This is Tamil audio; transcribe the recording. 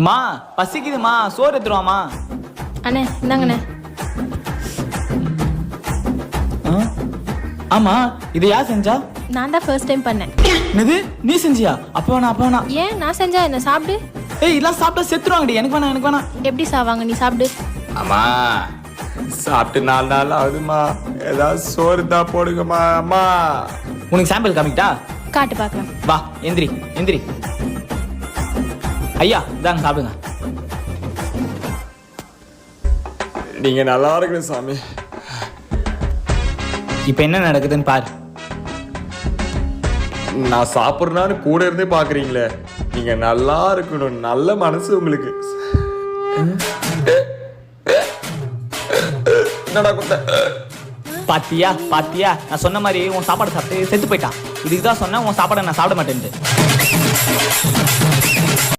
மா பசிக்குதுமா, சோறு எடுத்துருவாமா. அண்ணே இந்தாங்கண்ணே. ஆமா, இது யார் செஞ்சா? நான் தான் ஃபர்ஸ்ட் டைம் பண்ணேன். என்னது, நீ செஞ்சியா? அப்ப வேணா. ஏன் நான் செஞ்சா என்ன? சாப்பிடு. ஏய், இதெல்லாம் சாப்பிட்டா செத்துருவாங்கடி. எனக்கு வேணாம். எப்படி சாவாங்க? நீ சாப்பிடு. அம்மா சாப்பிட்டு 4 நாள் ஆகுதுமா, ஏதாவது சோறு தான் போடுங்கம்மா. அம்மா உனக்கு சாம்பிள் காமிக்கிட்டா? காட்டு பார்க்கலாம். வா, எந்திரி. ஐயா இதாங்க சாப்பிடுங்க. நீங்க நல்லா இருக்கணும் சாமி. இப்ப என்ன நடக்குதுன்னு பாரு. நான் சாப்பிட்றேன்னு கூட இருந்தே பாக்குறீங்களே. நீங்க நல்லா இருக்கணும், நல்ல மனசு உங்களுக்கு. என்னடா குத்த? பாத்தியா நான் சொன்ன மாதிரி உன் சாப்பாடு சாப்பிட்டு செத்து போயிட்டான். இதுக்கு தான் சொன்னேன் உன் சாப்பாடை நான் சாப்பிட மாட்டேன்ட்டு.